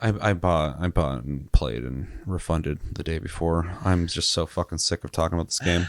I bought and played and refunded the day before. I'm just so fucking sick of talking about this game.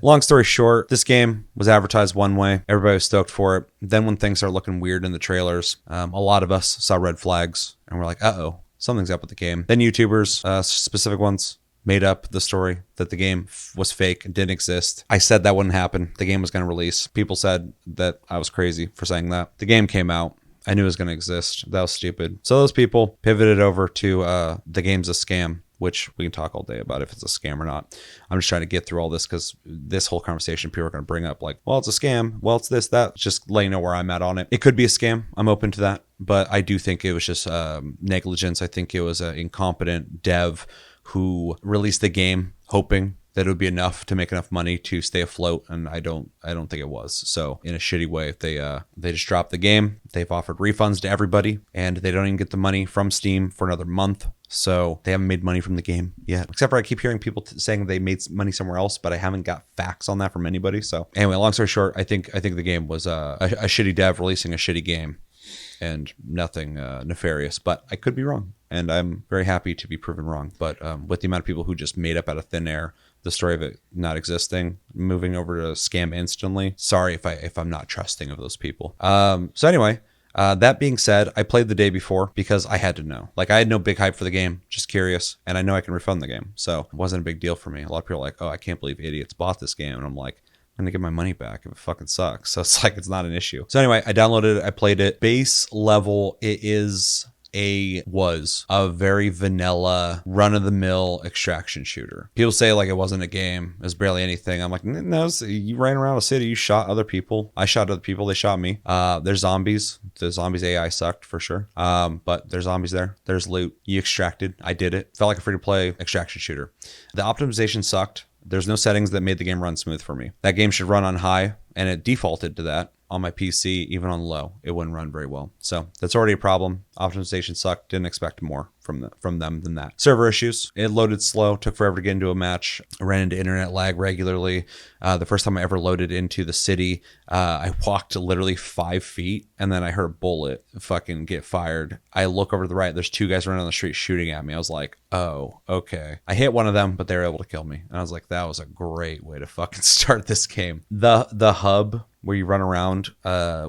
Long story short, this game was advertised one way. Everybody was stoked for it. Then when things started looking weird in the trailers, a lot of us saw red flags and we're like, uh-oh, something's up with the game. Then YouTubers, specific ones, made up the story that the game was fake and didn't exist. I said that wouldn't happen. The game was going to release. People said that I was crazy for saying that. The game came out. I knew it was going to exist. That was stupid. So those people pivoted over to the game's a scam, which we can talk all day about if it's a scam or not. I'm just trying to get through all this because this whole conversation people are going to bring up like, well, it's a scam. Well, it's this, that. Just letting you know where I'm at on it. It could be a scam. I'm open to that. But I do think it was just negligence. I think it was an incompetent dev who released the game hoping that it would be enough to make enough money to stay afloat, and I don't think it was. So in a shitty way, they just dropped the game. They've offered refunds to everybody, and they don't even get the money from Steam for another month. So they haven't made money from the game yet. Except for I keep hearing people saying they made money somewhere else, but I haven't got facts on that from anybody. So anyway, long story short, I think the game was a shitty dev releasing a shitty game, and nothing nefarious. But I could be wrong, and I'm very happy to be proven wrong. But with the amount of people who just made up out of thin air the story of it not existing, moving over to scam instantly. Sorry if I'm not trusting of those people. So anyway, that being said, I played the day before because I had to know. Like, I had no big hype for the game, just curious, and I know I can refund the game. So it wasn't a big deal for me. A lot of people are like, oh, I can't believe idiots bought this game. And I'm like, I'm gonna get my money back if it fucking sucks. So it's like, it's not an issue. So anyway, I downloaded it, I played it. Base level, it was a very vanilla, run-of-the-mill extraction shooter. People say like it wasn't a game, it was barely anything. I'm like, no, you ran around a city, you shot other people. I shot other people, they shot me. There's zombies. The zombies AI sucked for sure. But there's zombies there. There's loot. You extracted. I did it. Felt like a free-to-play extraction shooter. The optimization sucked. There's no settings that made the game run smooth for me. That game should run on high, and it defaulted to that. On my PC, even on low, it wouldn't run very well. So that's already a problem. Optimization sucked. Didn't expect more from them than that. Server issues. It loaded slow. Took forever to get into a match. I ran into internet lag regularly. The first time I ever loaded into the city, I walked literally 5 feet, and then I heard a bullet fucking get fired. I look over to the right. There's 2 guys running on the street shooting at me. I was like, oh, okay. I hit one of them, but they were able to kill me. And I was like, that was a great way to fucking start this game. The hub where you run around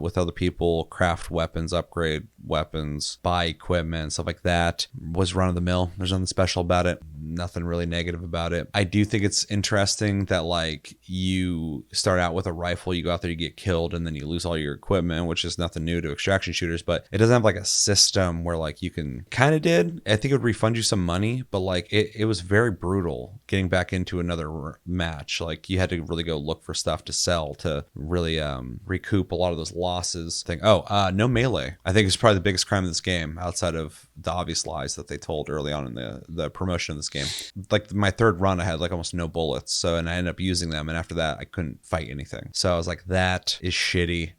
with other people, craft weapons, upgrade weapons, buy equipment, stuff like that, was run of the mill. There's nothing special about it. Nothing really negative about it. I do think it's interesting that like you start out with a rifle, you go out there, you get killed, and then you lose all your equipment, which is nothing new to extraction shooters, but it doesn't have like a system where like you can kind of did. I think it would refund you some money, but like it was very brutal getting back into another match. Like you had to really go look for stuff to sell to really recoup a lot of those losses. No melee. I think it's probably the biggest crime of this game outside of the obvious lies that they told early on in the promotion of this game. Like my third run, I had like almost no bullets. So, and I ended up using them. And after that, I couldn't fight anything. So I was like, that is shitty.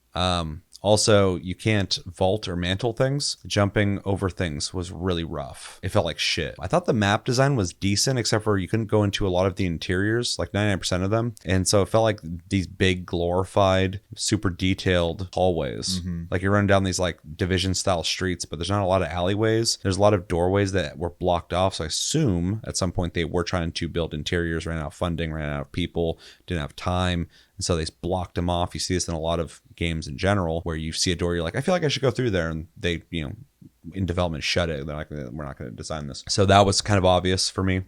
Also, you can't vault or mantle things. Jumping over things was really rough. It felt like shit. I thought the map design was decent, except for you couldn't go into a lot of the interiors, like 99% of them. And so it felt like these big, glorified, super detailed hallways. Mm-hmm. Like you're running down these like Division-style streets, but there's not a lot of alleyways. There's a lot of doorways that were blocked off. So I assume at some point they were trying to build interiors, ran out of funding, ran out of people, didn't have time. And so they blocked them off. You see this in a lot of games in general where you see a door, you're like, I feel like I should go through there. And they, in development, shut it. They're like, we're not going to design this. So that was kind of obvious for me.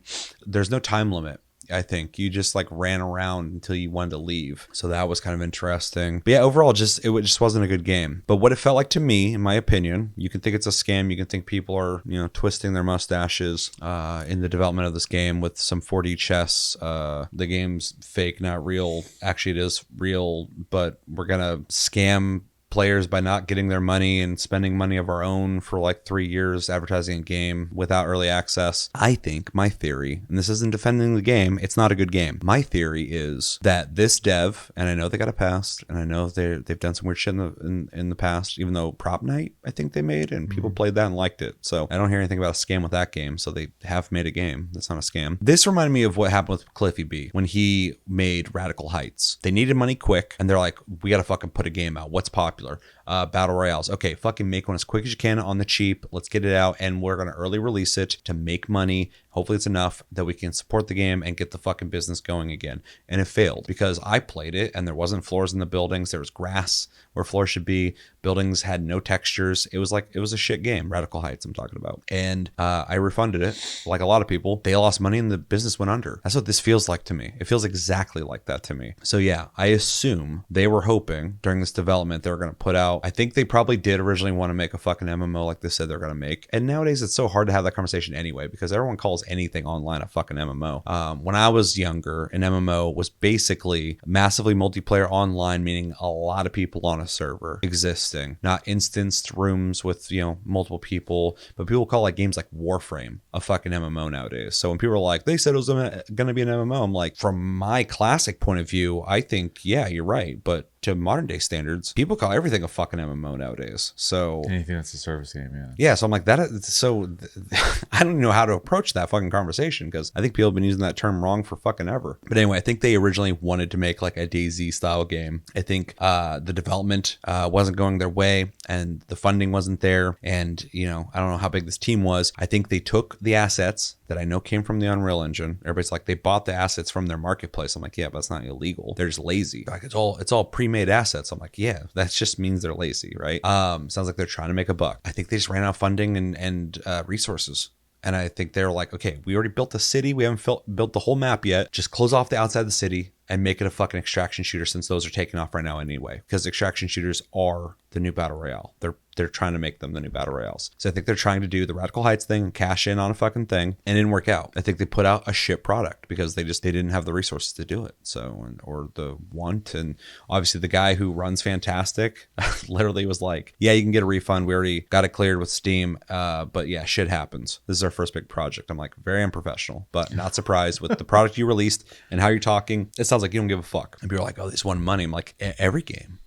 There's no time limit. I think you just like ran around until you wanted to leave. So that was kind of interesting. But yeah, overall, it just wasn't a good game. But what it felt like to me, in my opinion, you can think it's a scam. You can think people are, twisting their mustaches in the development of this game with some 4D chess. The game's fake, not real. Actually, it is real, but we're going to scam players by not getting their money and spending money of our own for like 3 years advertising a game without early access. I think my theory, and this isn't defending the game, it's not a good game. My theory is that this dev, and I know they got a past, and I know they've done some weird shit in the past, even though Prop Night I think they made, and people played that and liked it. So I don't hear anything about a scam with that game. So they have made a game that's not a scam. This reminded me of what happened with Cliffy B when he made Radical Heights. They needed money quick, and they're like, we gotta fucking put a game out. What's popular? popular. Battle royales. Okay, fucking make one as quick as you can on the cheap. Let's get it out, and we're gonna early release it to make money. Hopefully it's enough that we can support the game and get the fucking business going again. And it failed because I played it and there wasn't floors in the buildings. There was grass where floors should be. Buildings had no textures. It was a shit game. Radical Heights I'm talking about. And I refunded it. Like a lot of people, they lost money and the business went under. That's what this feels like to me. It feels exactly like that to me. So yeah, I assume they were hoping during this development they were going to put out, I think they probably did originally want to make a fucking MMO like they said they're going to make. And nowadays it's so hard to have that conversation anyway because everyone calls anything online a fucking MMO. When I was younger, an MMO was basically massively multiplayer online, meaning a lot of people on a server existing, not instanced rooms with, multiple people, but people call like games like Warframe a fucking MMO nowadays. So when people are like, they said it was going to be an MMO, I'm like, from my classic point of view, I think, yeah, you're right. But to modern day standards, people call everything a fucking MMO nowadays. So anything that's a service game, yeah. Yeah, so I'm like, I don't even know how to approach that fucking conversation because I think people have been using that term wrong for fucking ever. But anyway, I think they originally wanted to make like a DayZ style game. I think the development wasn't going their way and the funding wasn't there. And, I don't know how big this team was. I think they took the assets that I know came from the Unreal Engine. Everybody's like, they bought the assets from their marketplace. I'm like, yeah, but that's not illegal. They're just lazy. Like it's all pre-made assets. I'm like, yeah, that just means they're lazy, right? Sounds like they're trying to make a buck. I think they just ran out of funding and resources. And I think they're like, okay, we already built the city. We haven't built the whole map yet. Just close off the outside of the city and make it a fucking extraction shooter since those are taking off right now anyway. Because extraction shooters are the new battle royale. They're trying to make them the new battle royales. So I think they're trying to do the Radical Heights thing and cash in on a fucking thing, and it didn't work out. I think they put out a shit product because they didn't have the resources to do it. So, or the want. And obviously the guy who runs fntastic literally was like, yeah, you can get a refund. We already got it cleared with Steam. But yeah, shit happens. This is our first big project. I'm like, very unprofessional, but not surprised with the product you released and how you're talking. It sounds like you don't give a fuck. And people are like, oh, they just won money. I'm like, every game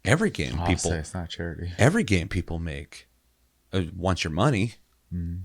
people, it's not charity. Every game people make wants your money.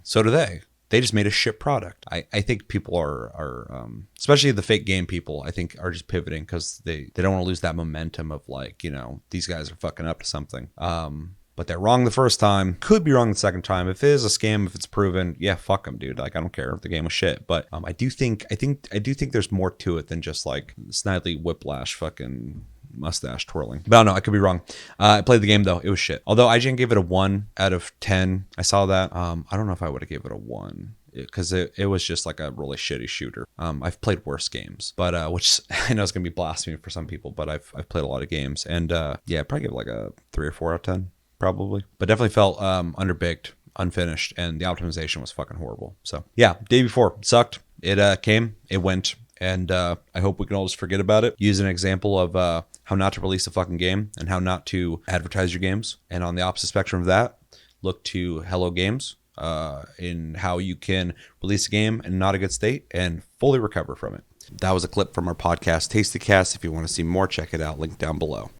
So do they. They just made a shit product. I think people are especially the fake game people, I think are just pivoting because they don't want to lose that momentum of like, these guys are fucking up to something. But they're wrong the first time. Could be wrong the second time. If it is a scam, if it's proven, yeah, fuck them, dude. Like I don't care if the game was shit. But I do think there's more to it than just like Snidely Whiplash fucking mustache twirling. But I don't know, I could be wrong. I played the game though. It was shit. Although IGN gave it a 1 out of 10. I saw that. I don't know if I would have gave it a 1 because it was just like a really shitty shooter. I've played worse games, but which I know is gonna be blasphemy for some people, but I've played a lot of games, and yeah, I'd probably give it like a 3 or 4 out of 10 probably. But definitely felt underbaked, unfinished, and the optimization was fucking horrible. So yeah, day before sucked. It came, it went. And I hope we can all just forget about it. Use an example of how not to release a fucking game and how not to advertise your games. And on the opposite spectrum of that, look to Hello Games in how you can release a game in not a good state and fully recover from it. That was a clip from our podcast, Tasty Cast. If you want to see more, check it out. Link down below.